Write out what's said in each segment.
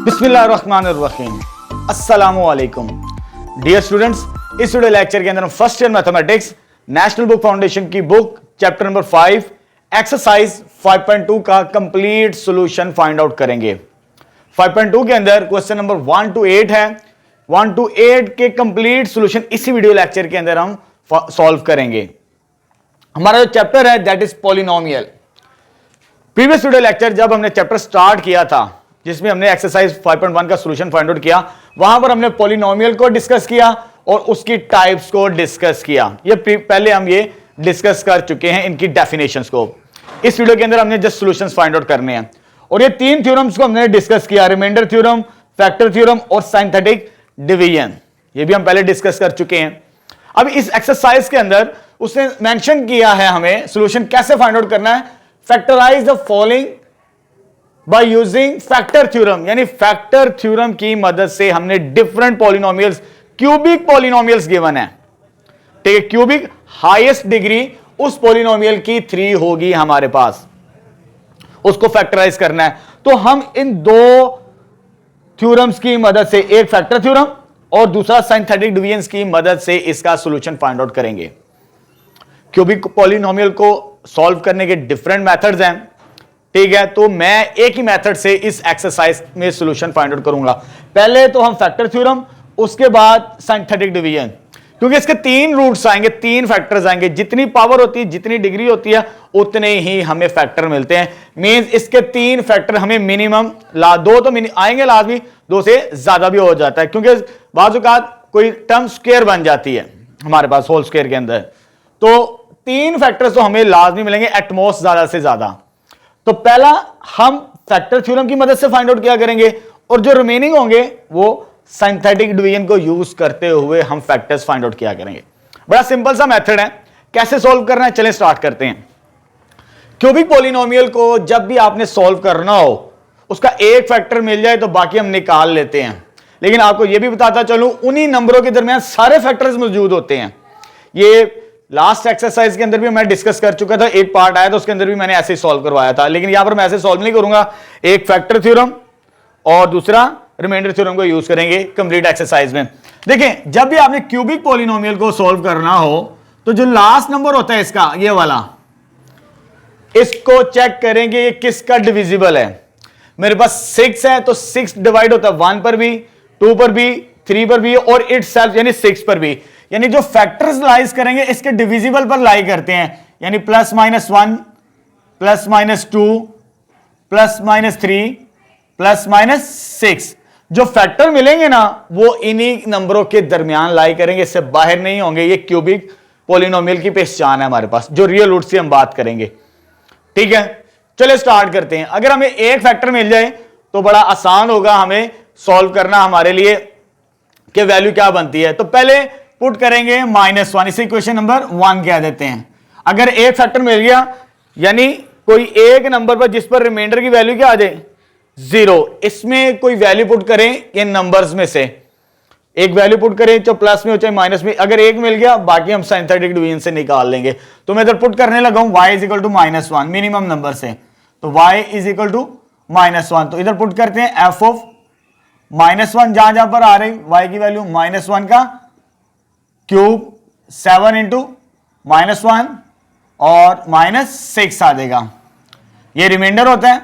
बिस्मिल्लाहिर्रहमानिर्रहीम, अस्सलामुअलैकुम। Dear students, इस वीडियो लेक्चर के अंदर हम first year mathematics national book foundation की बुक चैप्टर नंबर 5 एक्सरसाइज 5.2 का कंप्लीट सॉल्यूशन फाइंड आउट करेंगे। 5.2 के अंदर क्वेश्चन नंबर 1 to 8 है। 1 to 8 के कंप्लीट सॉल्यूशन इसी वीडियो लेक्चर के अंदर हम सॉल्व करेंगे। हमारा जो चैप्टर है that is polynomial. Previous video lecture जब हमने चैप्टर स्टार्ट किया था, जिसमें हमने एक्सरसाइज 5.1 का सॉल्यूशन फाइंड आउट किया, वहां पर हमने पॉलिनोमियल को डिस्कस किया और उसकी टाइप्स को डिस्कस किया। ये पहले हम ये डिस्कस कर चुके हैं, इनकी डेफिनेशंस को। इस वीडियो के अंदर हमने जस्ट सॉल्यूशंस फाइंड आउट करने हैं और ये तीन थ्योरम्स को हमने डिस्कस किया, रिमाइंडर थ्योरम, फैक्टर थ्योरम और सिंथेटिक डिवीजन। ये भी हम पहले डिस्कस कर चुके हैं। अब इस एक्सरसाइज के अंदर उसने मेंशन किया है हमें सॉल्यूशन कैसे फाइंड आउट करना है। Factorize the following by using factor theorem, यानी फैक्टर थ्योरम की मदद से हमने different polynomials, cubic polynomials given है। ठीक है, क्यूबिक हाईएस्ट डिग्री उस पॉलिनोमियल की 3 होगी हमारे पास, उसको फैक्टराइज करना है। तो हम इन दो थ्योरम्स की मदद से, एक फैक्टर थ्योरम और दूसरा सिंथेटिक डिवीजन की मदद से इसका सॉल्यूशन फाइंड आउट करेंगे। क्यूबिक पॉलिनोमियल को सॉल्व करने के डिफरेंट मेथड्स हैं। ठीक है, तो मैं एक ही मेथड से इस एक्सरसाइज में सॉल्यूशन फाइंड आउट करूंगा। पहले तो हम फैक्टर थ्योरम, उसके बाद सिंथेटिक डिवीजन, क्योंकि इसके 3 रूट्स आएंगे, 3 फैक्टर्स आएंगे। जितनी पावर होती है, जितनी डिग्री होती है, उतने ही हमें फैक्टर मिलते हैं। मींस इसके 3 फैक्टर हमें मिनिमम दो तो आएंगे लाजमी, 2 से ज्यादा भी हो जाता है, क्योंकि बाजुकात कोई टर्म स्क्वायर बन जाती है हमारे पास होल स्क्वायर के अंदर। तो 3 फैक्टर्स तो हमें लाजमी मिलेंगे, एटमोस्ट ज्यादा से ज्यादा। तो पहला हम फैक्टर थ्योरम की मदद से फाइंड आउट किया करेंगे और जो रिमेनिंग होंगे वो सिंथेटिक डिवीजन को यूज करते हुए हम फैक्टर्स फाइंड आउट किया करेंगे। बड़ा सिंपल सा मेथड है, कैसे सॉल्व करना है चलें स्टार्ट करते हैं। क्यूबिक पॉलिनोमियल को जब भी आपने सॉल्व करना हो, उसका एक फैक्टर मिल जाए तो बाकी हम निकाल लेते हैं। लेकिन आपको यह भी बताता चलूं, उन्हीं नंबरों के दरमियान सारे फैक्टर्स मौजूद होते हैं। ये लास्ट एक्सरसाइज के अंदर भी मैं डिस्कस कर चुका था, एक पार्ट आया था उसके अंदर भी मैंने ऐसे ही सॉल्व करवाया था। लेकिन यहां पर मैं ऐसे सॉल्व नहीं करूंगा, एक फैक्टर थ्योरम और दूसरा रिमाइंडर थ्योरम को यूज करेंगे कंप्लीट एक्सरसाइज में। देखें, जब भी आपने क्यूबिक पॉलिनोमियल को सॉल्व करना हो तो जो लास्ट नंबर होता है इसका, ये वाला, इसको चेक करेंगे ये किसका डिविजिबल है। मेरे पास 6 है तो 6 डिवाइड होता है 1 पर भी, 2 पर भी, 3 पर भी और इटसेल्फ यानी 6 पर भी। यानी जो फैक्टर्स लाइज करेंगे इसके डिविजिबल पर लाई करते हैं, यानी +-1, +-2, +-3, +-6। जो फैक्टर मिलेंगे ना वो इन्हीं नंबरों के दरमियान लाई करेंगे, इससे बाहर नहीं होंगे। ये क्यूबिक पॉलिनोमियल की पहचान है हमारे पास, जो रियल रूट से हम बात करेंगे। ठीक है, चलिए स्टार्ट करते हैं। अगर हमें एक फैक्टर मिल जाए तो बड़ा आसान होगा हमें सॉल्व करना हमारे लिए कि वैल्यू क्या बनती है। तो पहले पुट करेंगे -1, इसे इक्वेशन नंबर 1 कह देते हैं। अगर एक फैक्टर मिल गया, यानी कोई एक नंबर पर जिस पर रिमाइंडर की वैल्यू क्या आ जाए 0, इसमें कोई वैल्यू पुट करें इन नंबर्स में से, एक वैल्यू पुट करें चाहे प्लस में हो चाहे माइनस में। अगर एक मिल गया, बाकी हम सिंथेटिक डिवीजन से निकाल लेंगे। तो मैं इधर पुट करने लगा हूं y = -1 मिनिमम नंबर से, तो y = -1। तो इधर पुट करते हैं f ऑफ -1, जहां जहां पर आ रही y की वैल्यू -1 का क्यूब 7 × -1 और -6 आ देगा। ये रिमाइंडर होता है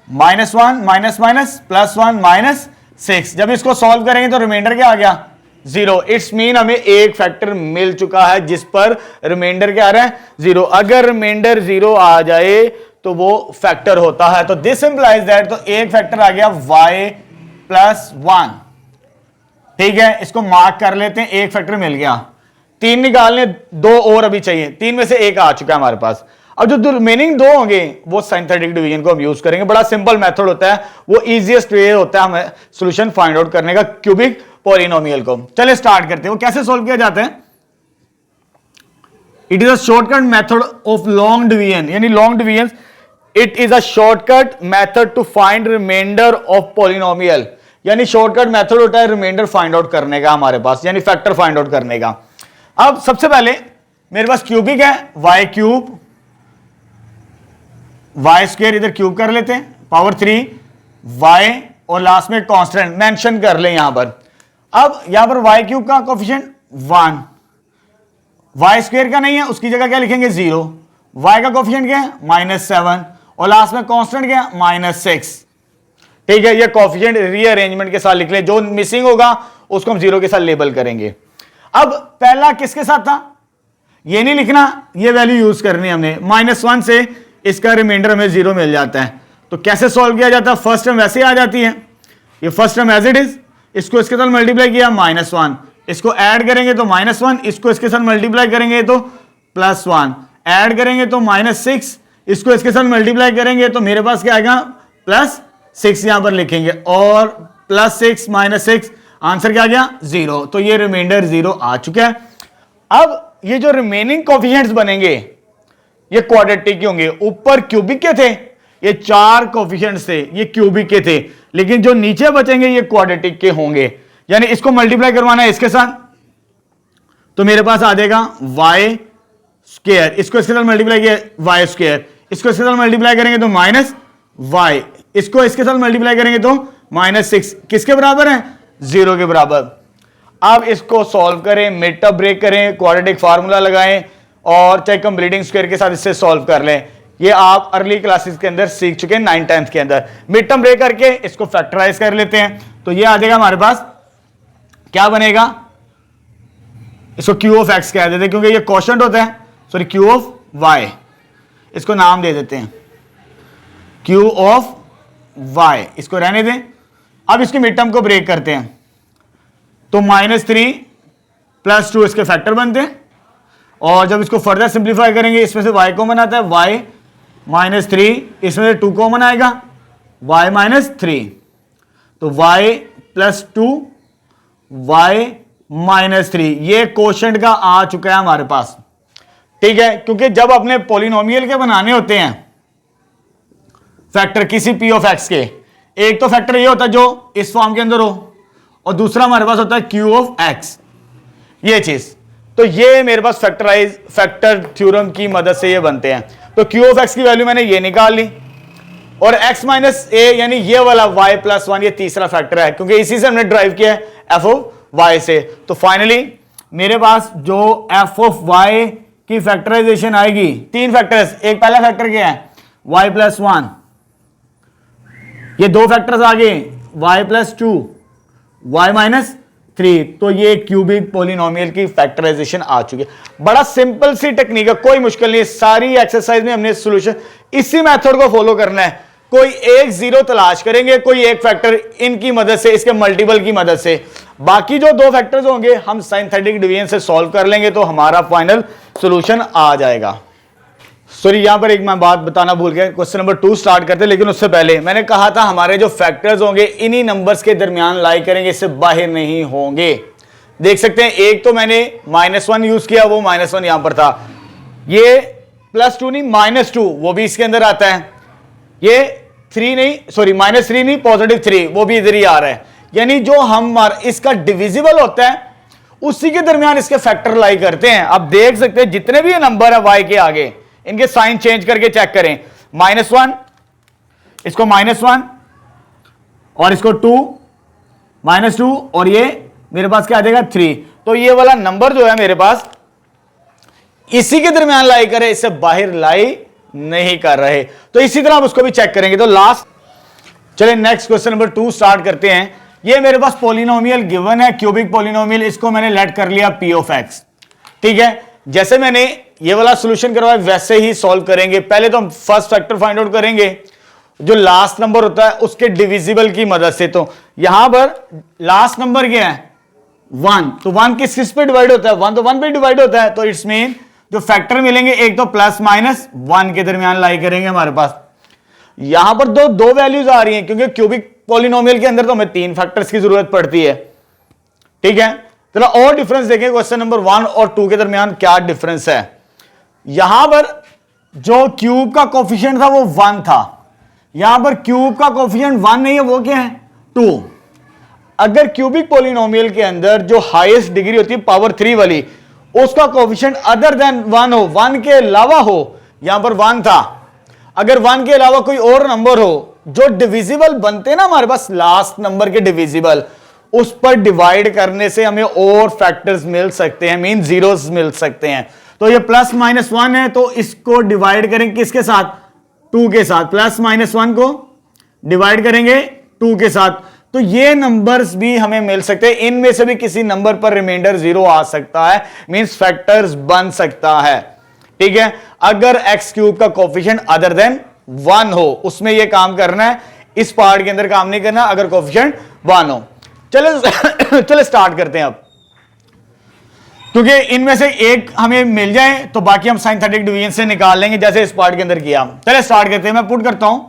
-1 -1 +1 -6। जब इसको सॉल्व करेंगे तो रिमाइंडर क्या आ गया 0। इट्स मीन हमें एक फैक्टर मिल चुका है जिस पर रिमाइंडर क्या आ रहा है 0। अगर रिमाइंडर 0 आ जाए तो वो फैक्टर होता है। तो दिस इंप्लाइज दैट, तो एक फैक्टर आ गया y +1। ठीक है, इसको मार्क कर लेते हैं, एक फैक्टर मिल गया। 3 निकालने, 2 और अभी चाहिए, 3 में से 1 आ चुका है हमारे पास। अब जो रिमेनिंग 2 होंगे वो सिंथेटिक डिवीजन को हम यूज करेंगे। बड़ा सिंपल मेथड होता है, वो इजीएस्ट वे होता है हमें सॉल्यूशन फाइंड आउट करने का क्यूबिक पॉलिनोमियल को। चलिए स्टार्ट करते हैं। वो कैसे सॉल्व किया जाता है। It is a shortcut method of long division, यानी long division, it is a shortcut method to find remainder of polynomial. यानी शॉर्टकट मेथड होता है रिमाइंडर फाइंड आउट करने का हमारे पास, यानी फैक्टर फाइंड आउट करने का। अब सबसे पहले मेरे पास क्यूबिक है, y³ y² इधर क्यूब कर लेते हैं, पावर 3 y और लास्ट में कांस्टेंट मेंशन कर लें यहां पर। अब यहां पर y क्यूब का कोफिशिएंट 1, y स्क्वायर का नहीं है, उसकी जगह क्या लिखेंगे 0, y का कोफिशिएंट क्या है -7 और लास्ट में कांस्टेंट क्या है -6। ठीक है, ये कोफिशिएंट रीअरेंजमेंट के साथ लिख लें, जो मिसिंग होगा उसको हम 0 के साथ लेबल करेंगे। अब पहला किसके साथ था, ये नहीं लिखना, ये वैल्यू यूज करनी है हमने। -1 से इसका रिमाइंडर हमें 0 मिल जाता है। तो कैसे सॉल्व किया जाता है, फर्स्ट टर्म वैसे आ जाती है, ये first term as it is, इसको इसके साथ मल्टीप्लाई किया -1, इसको ऐड करेंगे तो -1, इसको इसके साथ मल्टीप्लाई करेंगे तो +1, ऐड करेंगे तो -6, इसको इसके साथ मल्टीप्लाई करेंगे तो मेरे पास क्या आएगा +6, यहां पर लिखेंगे और +6 -6 आंसर क्या आ गया 0। तो ये रिमाइंडर 0 आ चुका है। अब ये जो रिमेनिंग कोफिशिएंट्स बनेंगे ये क्वाड्रेटिक के होंगे। ऊपर क्यूबिक के थे, ये 4 कोफिशिएंट्स थे, ये क्यूबिक के थे, लेकिन जो नीचे बचेंगे ये क्वाड्रेटिक के होंगे। यानी इसको मल्टीप्लाई करवाना है इसके साथ तो मेरे पास आ जाएगा y स्क्वायर, इसको इसके साथ मल्टीप्लाई किया y स्क्वायर, इसको इसके साथ मल्टीप्लाई करेंगे तो -y, इसको इसके साथ मल्टीप्लाई करेंगे तो -6, किसके बराबर है 0 के बराबर। अब इसको सॉल्व करें, मिड टर्म ब्रेक करें, क्वाड्रेटिक फार्मूला लगाएं और चाहे कंप्लीटिंग स्क्वायर के साथ इससे सॉल्व कर लें। ये आप अर्ली क्लासेस के अंदर सीख चुके हैं 9th 10th के अंदर। मिड टर्म ब्रेक करके इसको फैक्टराइज कर लेते हैं तो ये आ जाएगा हमारे पास, क्या बनेगा, इसको q ऑफ x कह देते हैं क्योंकि ये क्वोशंट होता है, सॉरी q ऑफ y, इसको नाम दे देते हैं q ऑफ y, इसको रहने दें। अब इसकी मिड टर्म को ब्रेक करते हैं तो -3 + 2 इसके फैक्टर बनते हैं और जब इसको फर्दर सिंप्लीफाई करेंगे इसमें से y कॉमन आता है, y -3, इसमें से 2 कॉमन आएगा, y -3, तो y + 2 y -3, ये क्वोशंट का आ चुका है हमारे पास। ठीक है, क्योंकि जब अपने पॉलिनोमियल के बनाने होते हैं फैक्टर किसी p ऑफ x के, एक तो फैक्टर ये होता है जो इस फॉर्म के अंदर हो और दूसरा हमारे पास होता है q ऑफ x, ये चीज। तो ये मेरे पास फैक्टर थ्योरम की मदद से ये बनते हैं। तो q ऑफ x की वैल्यू मैंने ये निकाल ली और x - a यानी ये वाला y + 1 ये तीसरा फैक्टर है क्योंकि इसी से हमने ड्राइव किया है f ऑफ y से। तो फाइनली मेरे पास जो f ऑफ y की फैक्टराइजेशन आएगी, 3 फैक्टर्स, एक पहला फैक्टर क्या है y + 1, ये 2 फैक्टर्स आ गए y + 2 y -3, तो ये क्यूबिक पॉलिनोमियल की फैक्टराइजेशन आ चुकी है। बड़ा सिंपल सी टेक्निक है, कोई मुश्किल नहीं है, सारी एक्सरसाइज में हमने सॉल्यूशन इसी मेथड को फॉलो करना है। कोई एक 0 तलाश करेंगे, कोई एक फैक्टर इनकी मदद से, इसके मल्टीपल की मदद से, बाकी जो 2 फैक्टर्स होंगे हम सिंथेटिक डिवीजन से सॉल्व कर लेंगे तो हमारा फाइनल सॉल्यूशन आ जाएगा। सॉरी, यहां पर एक मैं बात बताना भूल गया, क्वेश्चन नंबर 2 स्टार्ट करते हैं, लेकिन उससे पहले मैंने कहा था हमारे जो फैक्टर्स होंगे इन्हीं नंबर्स के दरमियान लाई करेंगे, इससे बाहर नहीं होंगे। देख सकते हैं एक तो मैंने -1 यूज किया, वो -1 यहां पर था, ये +2 नहीं -2 वो भी इसके अंदर आता है, ये 3 नहीं, सॉरी -3 नहीं +3 वो भी इधर ही आ रहा है। यानी जो हम इसका डिविजिबल होता है उसी के दरमियान इसके फैक्टर लाई करते हैं। अब देख सकते हैं जितने भी ये नंबर है y के आगे, इनके साइन चेंज करके चेक करें, -1, इसको -1 और इसको 2 -2 और ये मेरे पास क्या आ जाएगा 3। तो ये वाला नंबर जो है मेरे पास इसी के दरमियान लाई करे, इससे बाहर लाई नहीं कर रहे। तो इसी तरह आप उसको भी चेक करेंगे। तो लास्ट, चलिए नेक्स्ट क्वेश्चन नंबर 2 स्टार्ट करते हैं। ये मेरे पास पॉलिनोमियल गिवन है, क्यूबिक पॉलिनोमियल, इसको मैंने लेट कर लिया p ऑफ x। ठीक है, जैसे मैंने ये वाला सॉल्यूशन करवाया वैसे ही सॉल्व करेंगे। पहले तो हम फर्स्ट फैक्टर फाइंड आउट करेंगे, जो लास्ट नंबर होता है उसके डिविजिबल की मदद से। तो यहां पर लास्ट नंबर क्या है 1, तो 1 किस पे डिवाइड होता है, 1 तो 1 पे डिवाइड होता है। तो इट्स मीन जो फैक्टर मिलेंगे एक तो +-1 के दरमियान लाई करेंगे हमारे पास। यहां पर दो वैल्यूज आ रही हैं क्योंकि क्यूबिक पॉलिनोमियल के अंदर तो हमें 3 फैक्टर्स की जरूरत पड़ती है। ठीक है, चलो और डिफरेंस देखें, क्वेश्चन नंबर 1 और 2 के दरमियान क्या डिफरेंस है। यहां पर जो क्यूब का कोफिशिएंट था वो 1 था, यहां पर क्यूब का कोफिशिएंट 1 नहीं है, वो क्या है 2। अगर क्यूबिक पॉलिनोमियल के अंदर जो हाईएस्ट डिग्री होती है पावर 3 वाली, उसका कोफिशिएंट अदर देन 1 हो, 1 के अलावा हो, यहां पर 1 था, अगर 1 के अलावा कोई और नंबर हो जो डिविजिबल बनते हैं ना हमारे पास लास्ट नंबर के डिविजिबल, उस पर डिवाइड करने से हमें और फैक्टर्स मिल सकते हैं, मीन जीरोस मिल सकते हैं। तो ये प्लस माइनस 1 है, तो इसको डिवाइड करेंगे किसके साथ? 2 के साथ। प्लस माइनस 1 को डिवाइड करेंगे 2 के साथ, तो ये नंबर्स भी हमें मिल सकते हैं। इनमें से भी किसी नंबर पर रिमाइंडर 0 आ सकता है, मींस फैक्टर्स बन सकता है। ठीक है, अगर एक्स क्यूब का कोफिशिएंट अदर देन 1 हो, उसमें ये काम करना है, इस पार्ट के अंदर काम नहीं करना अगर कोफिशिएंट 1 हो। चलो चलो स्टार्ट करते हैं अब, क्योंकि इनमें से एक हमें मिल जाए तो बाकी हम साइंथेटिक डिवीजन से निकाल लेंगे, जैसे इस पार्ट के अंदर किया। चलो स्टार्ट करते हैं, मैं पुट करता हूं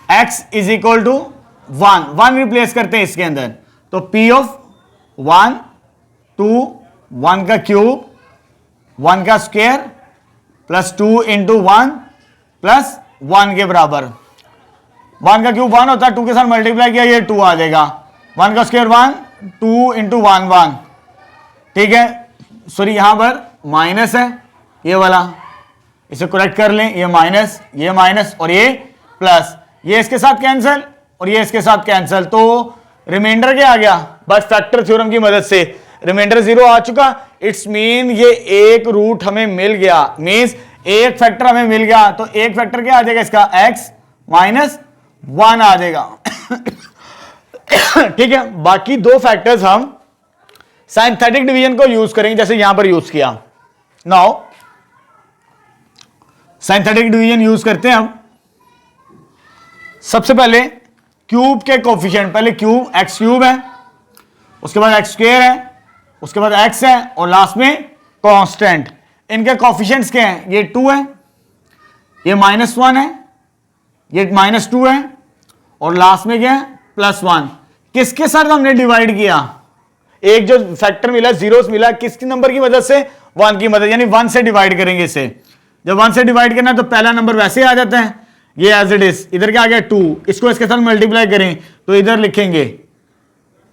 x is equal to 1 replace करते हैं इसके अंदर, तो p ऑफ 1 2 1 का क्यूब 1 का स्क्वायर प्लस 2 इंटू 1 प्लस 1 के बराबर। 1 का क्यूब 1 होता है, 2 के साथ मल्टीप्लाई किया ये 2 आ जाएगा। 1 का स्क्वायर 1, 2 इंटू 1 1। ठीक है, सॉरी यहां पर माइनस है ये वाला, इसे करेक्ट कर लें, ये माइनस और ये प्लस, ये इसके साथ कैंसिल और ये इसके साथ कैंसिल, तो रिमाइंडर क्या आ गया? बट फैक्टर थ्योरम की मदद से रिमाइंडर 0 आ चुका। इट्स मीन ये एक रूट हमें मिल गया, मींस एक फैक्टर हमें मिल गया, तो एक फैक्टर क्या आ जाएगा इसका? x माइनस 1 आ जाएगा। ठीक है, बाकी दो फैक्टर्स हम साइंथेटिक डिवीजन को यूज करेंगे, जैसे यहां पर यूज किया। नाउ साइंथेटिक डिवीजन यूज करते हैं हम। सबसे पहले क्यूब के कोफिशिएंट, पहले क्यूब एक्स क्यूब है, उसके बाद एक्स स्क्वायर है, उसके बाद एक्स है और लास्ट में कांस्टेंट। इनके कोफिशिएंट्स क्या हैं? ये 2 है, ये -1 है, ये -2 है और लास्ट में क्या है? +1। किसके साथ हमने डिवाइड किया? एक जो फैक्टर मिला, जीरोस मिला, किसकी नंबर की मदद से? 1 की मदद, यानी 1 से डिवाइड करेंगे इसे। जब 1 से डिवाइड करना है तो पहला नंबर वैसे ही आ जाता है, ये एज इट इज। इधर क्या आ गया? 2, इसको इसके साथ मल्टीप्लाई करें तो इधर लिखेंगे,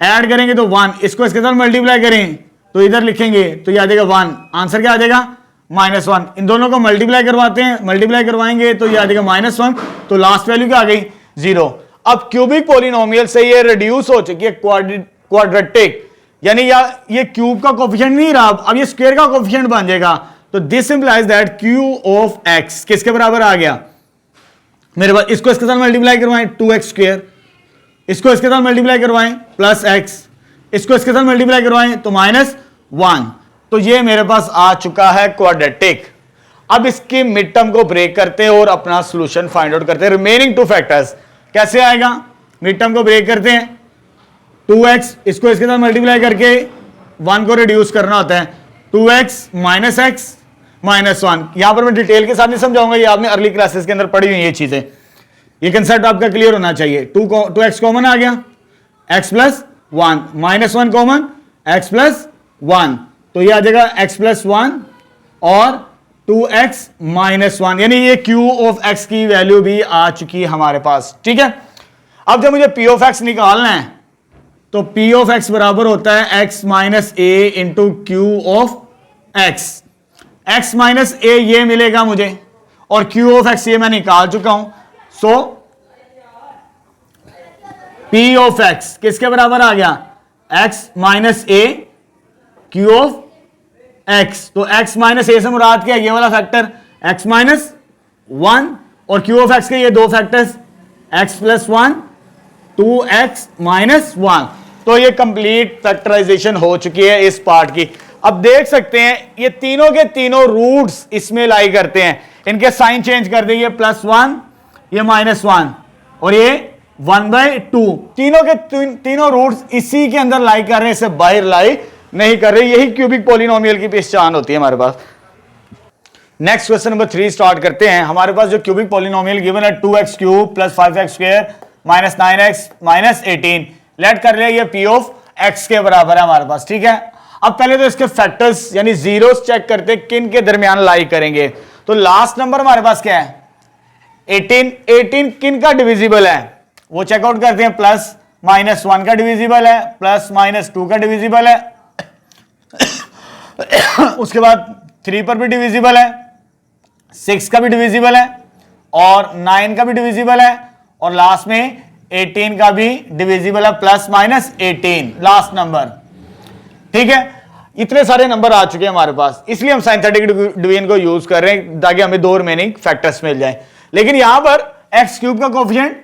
ऐड करेंगे तो 1, इसको इसके साथ मल्टीप्लाई करें तो इधर लिखेंगे तो ये आ जाएगा 1। आंसर क्या आ जाएगा? -1। इन दोनों को मल्टीप्लाई करवाते हैं, मल्टीप्लाई करवाएंगे तो ये आ जाएगा -1, तो लास्ट वैल्यू क्या आ गई? 0। अब क्यूबिक पॉलिनोमियल से ये रिड्यूस हो चुकी है क्वाड्रेटिक, यानी ये क्यूब का कोफिशिएंट नहीं रहा, अब ये स्क्वायर का कोफिशिएंट बन जाएगा। तो this implies that Q of x किसके बराबर आ गया मेरे पास? इसको इसके साथ मल्टीप्लाई करवाएं 2x स्क्वायर, इसको इसके साथ मल्टीप्लाई करवाएं +x, इसको इसके साथ मल्टीप्लाई करवाएं तो -1। तो ये मेरे पास आ चुका है क्वाड्रेटिक। अब इसकी मिड टर्म को ब्रेक करते हैं और अपना सॉल्यूशन फाइंड आउट करते हैं। रिमेनिंग 2 फैक्टर्स कैसे आएगा? मिड टर्म को ब्रेक करते हैं, 2x, इसको इसके साथ मल्टीप्लाई करके 1 को रिड्यूस करना होता है, 2x -x -1। यहां पर मैं डिटेल के साथ नहीं समझाऊंगा, ये आपने अर्ली क्लासेस के अंदर पढ़ी हुई ये चीजें, ये कंसेप्ट आपका क्लियर होना चाहिए। 2x कॉमन आ गया, x + 1, -1 कॉमन, x + 1, तो ये आ जाएगा x + 1 और 2x -1, यानी ये q ऑफ x की वैल्यू भी आ चुकी है हमारे पास। ठीक है, अब जब मुझे p ऑफ x निकालना है तो p ऑफ x बराबर होता है x - a into q of x। x - a ये मिलेगा मुझे और q ऑफ x ये मैं निकाल चुका हूं। सो p ऑफ x किसके बराबर आ गया? x - a q of x। तो x - a से मुराद क्या है? ये वाला फैक्टर x - 1 और q ऑफ x के ये दो फैक्टर्स x + 1 2x - 1। तो ये कंप्लीट फैक्टराइजेशन हो चुकी है इस पार्ट की। अब देख सकते हैं ये तीनों के तीनों रूट्स इसमें लाई करते हैं, इनके साइन चेंज कर देंगे, +1, ये -1 और ये 1/2। तीनों के तीनों रूट्स इसी के अंदर लाई कर रहे हैं, इसे बाहर लाई नहीं कर रहे। यही क्यूबिक पॉलिनोमियल की पहचान होती है हमारे पास। नेक्स्ट क्वेश्चन नंबर 3 स्टार्ट करते हैं। हमारे पास जो क्यूबिक पॉलिनोमियल गिवन है 2x³ + 5x² -9x -18, लेट कर ले ये p ऑफ x के बराबर है हमारे पास। ठीक है, अब पहले तो इसके फैक्टर्स यानी जीरोस चेक करते हैं, किन के दरमियान लाई करेंगे। तो लास्ट नंबर हमारे पास क्या है? 18 किन का डिविजिबल है वो चेकआउट करते हैं। +-1 का डिविजिबल है, +-2 का डिविजिबल है, उसके बाद 3 पर भी डिविजिबल है, 6 का भी डिविजिबल है और 9 का भी डिविजिबल है और लास्ट में 18 का भी डिविजिबल है, प्लस माइनस 18 लास्ट नंबर। ठीक है, इतने सारे नंबर आ चुके हैं हमारे पास, इसलिए हम साइंथेटिक डिवीजन को यूज कर रहे हैं ताकि हमें दो रिमेनिंग फैक्टर्स मिल जाए। लेकिन यहां पर एक्स क्यूब का कोफिशिएंट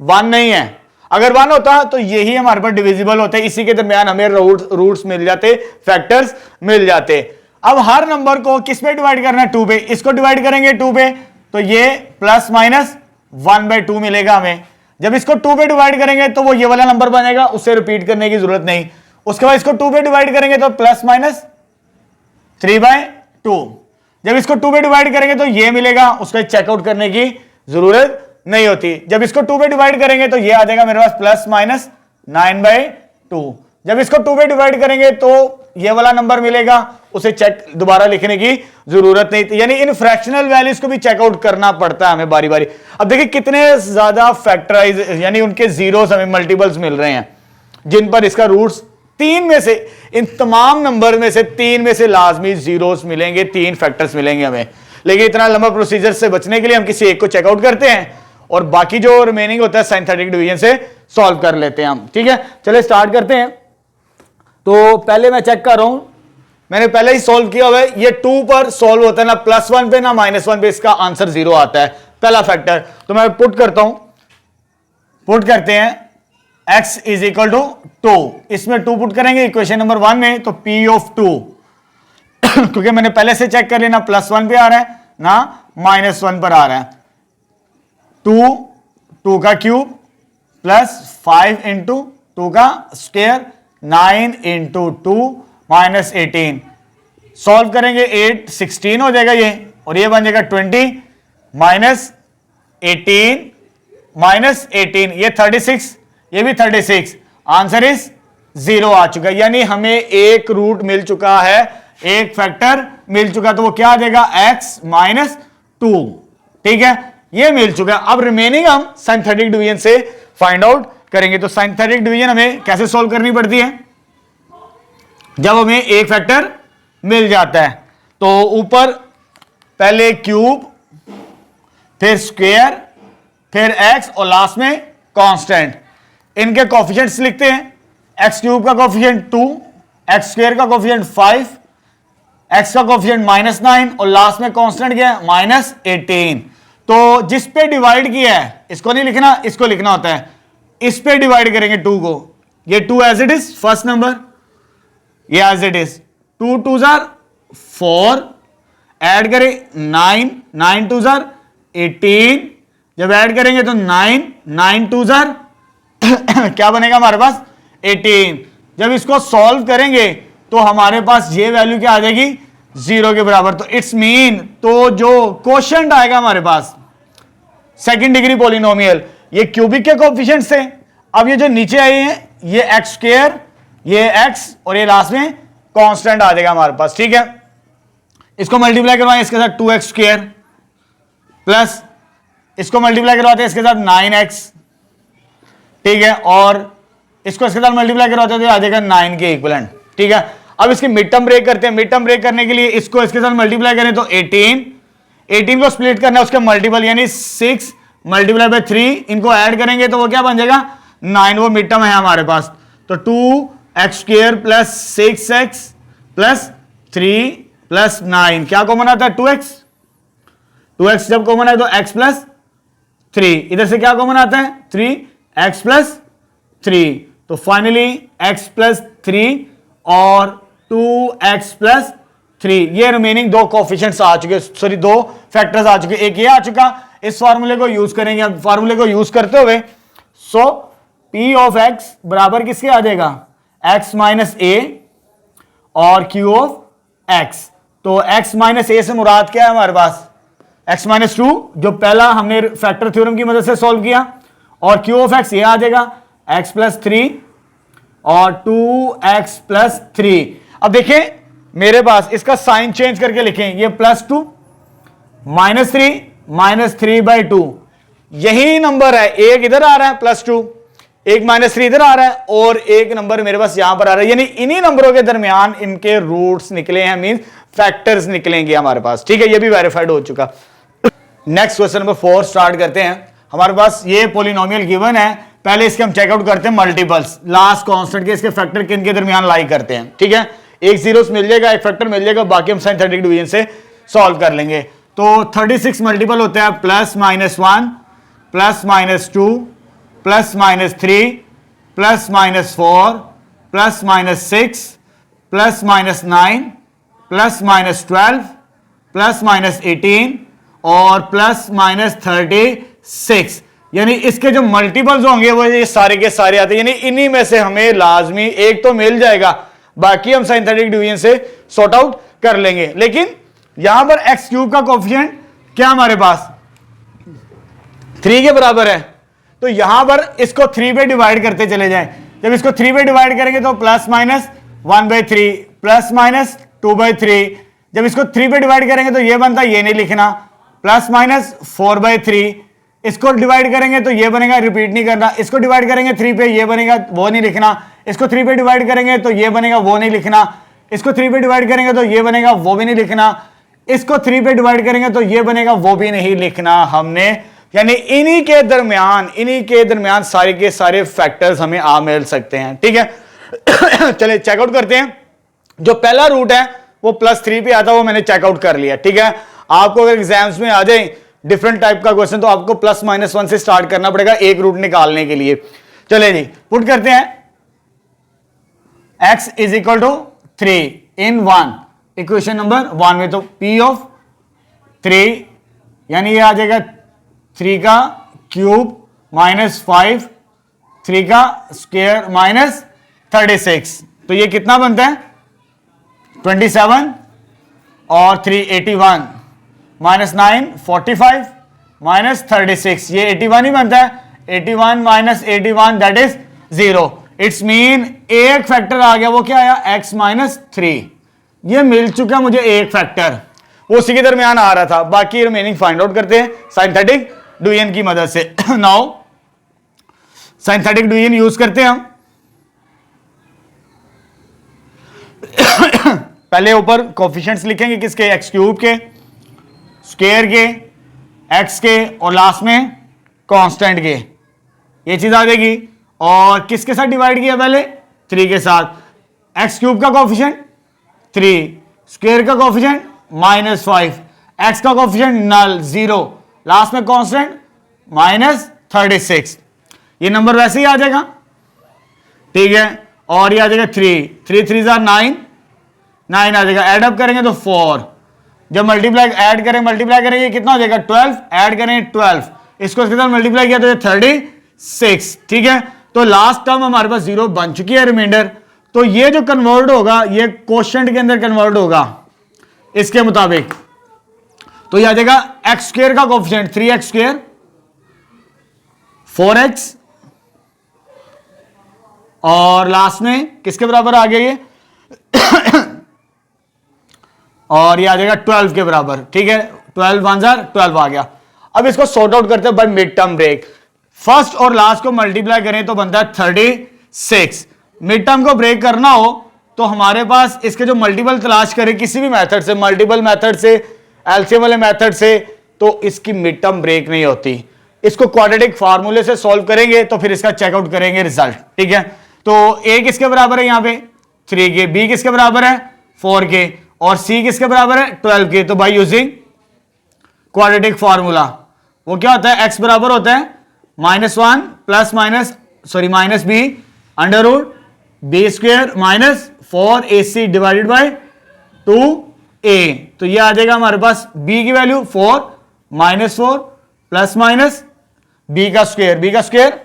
1 नहीं है, अगर 1 होता तो यही हमारे पास डिविजिबल होते, इसी के दरमियान हमें रूट्स मिल जाते, फैक्टर्स मिल जाते। अब हर नंबर को किस पे डिवाइड करना है? 2 पे। इसको डिवाइड करेंगे 2 पे तो ये प्लस माइनस 1/2 मिलेगा हमें। जब इसको 2 पे डिवाइड करेंगे तो वो ये वाला नंबर बनेगा, उससे रिपीट करने की जरूरत नहीं। उसके बाद इसको 2 पे डिवाइड करेंगे तो प्लस माइनस 3/2। जब इसको 2 पे डिवाइड करेंगे तो ये मिलेगा, उसको चेकआउट करने की जरूरत नहीं होती। जब इसको 2 पे डिवाइड करेंगे तो ये आ जाएगा मेरे पास प्लस माइनस 9/2। जब इसको 2 पे डिवाइड करेंगे तो ये वाला नंबर मिलेगा, उसे चेक दोबारा लिखने की जरूरत नहीं थी। यानी इन फ्रैक्शनल वैल्यूज को भी चेकआउट करना पड़ता है हमें बारी बारी। अब देखिए कितने ज्यादा फैक्टराइज यानी उनके जीरोस हमें मल्टीपल्स मिल रहे हैं जिन पर इसका रूट्स 3 में से, इन तमाम नंबर में से 3 में से लाजमी जीरोस मिलेंगे, 3 फैक्टर्स मिलेंगे हमें। लेकिन इतना लंबा प्रोसीजर से बचने के लिए हम किसी एक को चेकआउट करते हैं और बाकी जो रिमेनिंग होता है सिंथेटिक डिवीजन से सॉल्व कर लेते हैं हम। ठीक है, चलिए स्टार्ट करते हैं। तो पहले मैं चेक कर रहा हूं, मैंने पहले ही सॉल्व किया हुआ है। ये 2 पर सॉल्व होता है, ना +1 पे ना -1 पे इसका आंसर 0 आता है, पहला फैक्टर। तो मैं पुट करता हूं, पुट करते हैं x इज इक्वल टू 2, इसमें 2 पुट करेंगे इक्वेशन नंबर 1 में, तो p ऑफ 2 क्योंकि मैंने पहले से चेक कर लिया, ना +1 पे आ रहा है ना -1 पर आ रहा है। 2 का क्यूब प्लस 5 इंटू 2 का स्क्वायर 9 इंटू 2 माइनस 18। सॉल्व करेंगे 8 16 हो जाएगा ये, और ये बन जाएगा 20 माइनस 18 ये 36, ये भी 36। आंसर इज 0 आ चुका है, यानी हमें एक रूट मिल चुका है, एक फैक्टर मिल चुका, तो वो क्या आ जाएगा x माइनस 2। ठीक है, ये मिल चुका है। अब रिमेनिंग हम सिंथेटिक डिवीजन से फाइंड आउट करेंगे। तो सिंथेटिक डिवीजन हमें कैसे सॉल्व करनी पड़ती है? जब हमें एक फैक्टर मिल जाता है तो ऊपर पहले क्यूब, फिर स्क्वायर, फिर x और लास्ट में कांस्टेंट। इनके कोफिशिएंट्स लिखते हैं। x क्यूब का कोफिशिएंट 2, x स्क्वायर का कोफिशिएंट 5, x का कोफिशिएंट -9 और लास्ट में कांस्टेंट क्या है? -18। तो जिस पे डिवाइड किया है इसको नहीं लिखना, इसको लिखना होता है। इस पे डिवाइड करेंगे 2 को, ये 2 as it is, first number ये एज इट इज, 2 2 4, ऐड करें 9 9 2 18। जब ऐड करेंगे तो 9 9 2 क्या बनेगा हमारे पास? 18। जब इसको सॉल्व करेंगे तो हमारे पास ये वैल्यू क्या आ जाएगी? 0 के बराबर। तो इट्स मीन, तो जो क्वोशिएंट आएगा हमारे पास सेकंड डिग्री पॉलिनोमियल, ये क्यूबिक के कोफिशिएंट से। अब ये जो नीचे आए हैं ये एक्स स्क्वायर, ये x और ये लास्ट में कांस्टेंट आ जाएगा हमारे पास। ठीक है, इसको मल्टीप्लाई करवाएं इसके साथ 2x स्क्वायर, प्लस इसको मल्टीप्लाई करवाते हैं इसके साथ 9x। ठीक है, और इसको इसके साथ मल्टीप्लाई करवाते हैं तो आ जाएगा 9 के इक्विवेलेंट। ठीक है, अब इसकी मिड टर्म ब्रेक करते हैं। मिड टर्म ब्रेक करने के लिए इसको इसके साथ मल्टीप्लाई करें तो 18 को स्प्लिट करना है उसके मल्टीपल, यानी 6 मल्टीप्लाई बाय 3, इनको ऐड करेंगे तो वो क्या बन जाएगा? 9। वो मिड टर्म है हमारे पास, तो 2x square plus 6x plus 3 plus 9, क्या कॉमन आता है? 2x जब कॉमन है तो x प्लस 3, इधर से क्या कॉमन आता है? 3x plus 3। तो फाइनली x प्लस 3 और 2x प्लस 3, ये रिमेनिंग 2 कोफिशिएंट्स आ चुके, सॉरी 2 फैक्टर्स आ चुके। एक ये आ चुका, इस फार्मूले को यूज करेंगे। अब फार्मूले को यूज करते हुए सो p ऑफ x बराबर किसके आ जाएगा? x माइनस a और q ऑफ x। तो x माइनस a से मुराद क्या है हमारे पास? x माइनस 2, जो पहला हमने फैक्टर थ्योरम की मदद से सॉल्व किया, और q ऑफ x ये आ जाएगा x प्लस 3 और 2x प्लस 3। अब देखें मेरे पास इसका साइन चेंज करके लिखें, ये +2 -3/2, यही नंबर है। एक इधर आ रहा है +2, एक -3 इधर आ रहा है, और एक नंबर मेरे पास यहां पर आ रहा है, यानी इन्हीं नंबरों के दरमियान इनके रूट्स निकले हैं, मींस फैक्टर्स निकलेंगे हमारे पास। ठीक है, ये भी वेरीफाइड हो चुका। नेक्स्ट क्वेश्चन नंबर 4 स्टार्ट करते हैं। हमारे पास ये पोलिनोमियल गिवन है, पहले इसके हम चेकआउट करते हैं मल्टीपल्स, लास्ट कांस्टेंट के इसके फैक्टर किन के दरमियान लाई करते हैं, ठीक है। एक जीरोस मिल जाएगा, एक फैक्टर मिल जाएगा, बाकी हम सिंथेटिक डिवीजन से सॉल्व कर लेंगे। तो 36 मल्टीपल होता है +-1 +-2 +-3 +-4 +-6 +-9 +-12 +-18 और +-36, यानी इसके जो मल्टीपल्स होंगे वो ये सारे के सारे आते हैं, यानी इन्हीं में से हमें लाजमी एक तो मिल जाएगा, बाकी हम सिंथेटिक डिवीजन से सॉर्ट आउट कर लेंगे। लेकिन यहां पर x³ का कोफिशिएंट क्या हमारे पास 3 के बराबर है, तो यहां पर इसको 3 पे डिवाइड करते चले जाएं। जब इसको 3 पे डिवाइड करेंगे तो +-1/3 +-2/3, जब इसको 3 पे डिवाइड करेंगे तो ये बनता है, ये नहीं लिखना, +-4/3, इसको डिवाइड करेंगे तो ये बनेगा, रिपीट नहीं करना, इसको डिवाइड करेंगे 3 पे, ये बनेगा, वो नहीं लिखना, इसको 3 पे डिवाइड करेंगे तो ये बनेगा, वो नहीं लिखना, इसको 3 पे डिवाइड करेंगे तो ये बनेगा, वो भी नहीं लिखना, इसको 3 पे डिवाइड करेंगे तो ये बनेगा, वो भी नहीं लिखना हमने। यानी इन्हीं के दरमियान सारे के सारे फैक्टर्स हमें आ मिल सकते हैं, ठीक है। चलिए चेकआउट करते हैं। जो पहला रूट है वो +3 पे आता है, वो मैंने चेकआउट कर लिया, ठीक है। आपको अगर एग्जाम्स में आ जाए डिफरेंट टाइप का क्वेश्चन तो आपको +-1 से स्टार्ट करना पड़ेगा एक रूट निकालने के लिए। चलिए जी पुट करते हैं, x = 3 in 1, इक्वेशन नंबर 1 में, तो P(3) यानी ये आ जाएगा 3 का क्यूब -5 3 का स्क्वायर -36, तो ये कितना बनता है 27 और 3 81 -9 45 -36, ये 81 ही बनता है, 81 - 81 दैट इज 0। इट्स मीन एक फैक्टर आ गया, वो क्या आया x - 3, ये मिल चुका मुझे एक फैक्टर, वो उसी के दरमियान आ रहा था। बाकी रिमेनिंग फाइंड आउट करते हैं सिंथेटिक डिवीजन की मदद से। नाउ सिंथेटिक डिवीजन यूज करते हैं हम। पहले ऊपर कोफिशिएंट्स लिखेंगे किसके, x³ के, स्क्वायर के, x के, और लास्ट में कांस्टेंट के, ये चीज आ जाएगी। और किसके साथ डिवाइड किया पहले 3 के साथ, x³ का कोफिशिएंट 3, स्क्वायर का कोफिशिएंट -5, x का कोफिशिएंट नल 0, लास्ट में कांस्टेंट -36, ये नंबर वैसे ही आ जाएगा, ठीक है। और ये आ जाएगा 3 3 are 9 आ जाएगा, एड अप करेंगे तो 4, जब मल्टीप्लाई करेंगे कितना हो जाएगा 12, ऐड करेंगे 12, इसको इसके साथ मल्टीप्लाई किया तो ये 36, ठीक है। तो लास्ट टर्म हमारे पास 0 बन चुकी है रिमाइंडर, तो ये जो कन्वर्ट होगा ये क्वोशिएंट के अंदर कन्वर्ट होगा इसके मुताबिक, तो ये आ जाएगा x² का कोफिशिएंट 3x², 4x, और लास्ट में किसके बराबर आ गया ये और ये आ जाएगा 12 के बराबर, ठीक है। 12 1 12 आ गया। अब इसको सॉर्ट आउट करते हैं by mid term break, first और लास्ट को मल्टीप्लाई करें तो बनता है 36। मिड टर्म को ब्रेक करना हो तो हमारे पास इसके जो मल्टीपल तलाश करें किसी भी मेथड से, मल्टीपल मेथड से, एलसीएम वाले मेथड से, तो इसकी मिड टर्म ब्रेक नहीं होती। इसको क्वाड्रेटिक फार्मूले से सॉल्व करेंगे तो फिर इसका चेकआउट करेंगे रिजल्ट, ठीक है। तो a किसके बराबर है यहां पे 3 के, b किसके बराबर है 4 के, और c किसके बराबर है 12 के। तो बाय यूजिंग क्वाड्रेटिक फार्मूला वो क्या होता है, x बराबर होता है -1 -b √b² -4ac divided by 2a। तो ये आ जाएगा हमारे पास b की वैल्यू 4 -4 प्लस b का स्क्वायर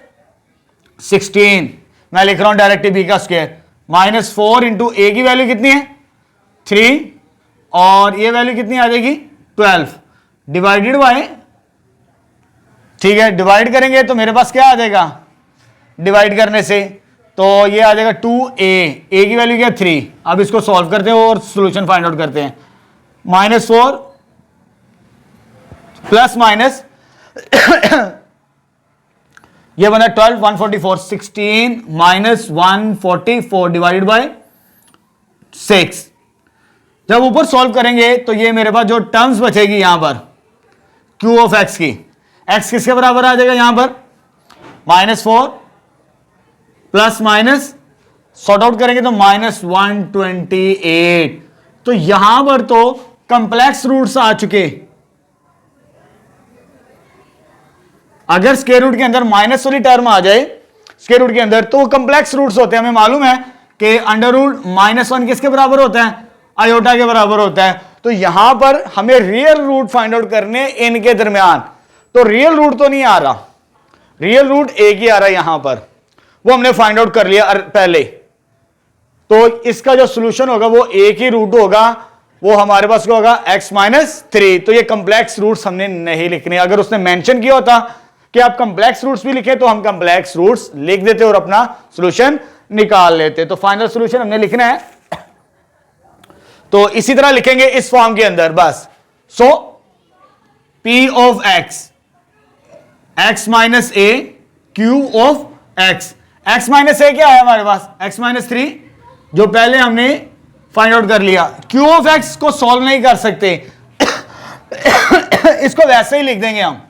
16, मैं लिख रहा हूं डायरेक्ट b का स्क्वायर, -4 इंटू a की वैल्यू कितनी है 3, और ये वैल्यू कितनी आ जाएगी 12 डिवाइडेड बाय, ठीक है, डिवाइड करेंगे तो मेरे पास क्या आ जाएगा डिवाइड करने से, तो ये आ जाएगा 2a की वैल्यू क्या 3। अब इसको सॉल्व करते हैं और सॉल्यूशन फाइंड आउट करते हैं। -4 प्लस माइनस ये बना 12 144 16 माइनस 144 डिवाइडेड बाय 6। जब ऊपर सॉल्व करेंगे तो ये मेरे पास जो टर्म्स बचेगी यहां पर q ऑफ x की, एक्स किसके बराबर आ जाएगा यहां पर, -4 प्लस माइनस सॉर्ट आउट करेंगे तो -128। तो यहां पर तो कंप्लेक्स रूट्स आ चुके। अगर स्क्वायर रूट के अंदर माइनस वाली टर्म आ जाए स्क्वायर रूट के अंदर तो वो कंप्लेक्स रूट्स होते हैं। हमें मालूम है कि अंडर रूट -1 किसके बराबर होता है, आयोटा के बराबर होता है। तो यहां पर हमें रियल रूट फाइंड आउट करने इनके दरमियान। तो रियल रूट तो नहीं आ रहा, रियल रूट एक ही आ रहा है यहां पर, वो हमने फाइंड आउट कर लिया पहले। तो इसका जो सॉल्यूशन होगा वो एक ही रूट होगा, वो हमारे पास क्या होगा x-3। तो ये कंप्लेक्स रूट्स हमने नहीं लिखने। अगर उसने मेंशन किया होता कि आप कंप्लेक्स रूट्स भी लिखे तो हम कंप्लेक्स रूट्स लिख देते और अपना सॉल्यूशन निकाल लेते। तो फाइनल सॉल्यूशन हमने लिखना है, तो इसी तरह लिखेंगे इस फॉर्म के अंदर बस। सो p of x - a q of x, x - a क्या है हमारे पास x-3 जो पहले हमने फाइंड आउट कर लिया। q ऑफ x को सॉल्व नहीं कर सकते इसको वैसे ही लिख देंगे हम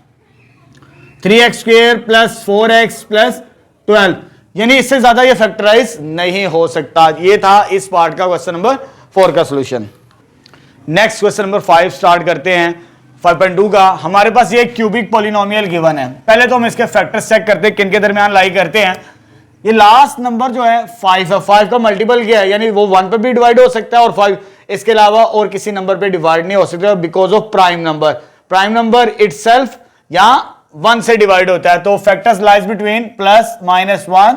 3x² प्लस 4x प्लस 12, यानी इससे ज्यादा ये फैक्टराइज नहीं हो सकता। ये था इस पार्ट का क्वेश्चन नंबर 4 का solution. Next question number 5 start करते हैं 5.2 का। हमारे पास ये क्यूबिक पॉलिनोमियल गिवन है। पहले तो हम इसके फैक्टर्स चेक करते हैं, किन के दरमियान लाई करते हैं। ये लास्ट नंबर जो है 5 है, 5 का मल्टीपल क्या है, यानी वो 1 पे भी डिवाइड हो सकता है और 5 इसके अलावा और किसी नंबर पे डिवाइड नहीं हो सकता because of prime number. Prime number itself या 1 से डिवाइड होता है। तो फैक्टर्स लाइज बिटवीन +-1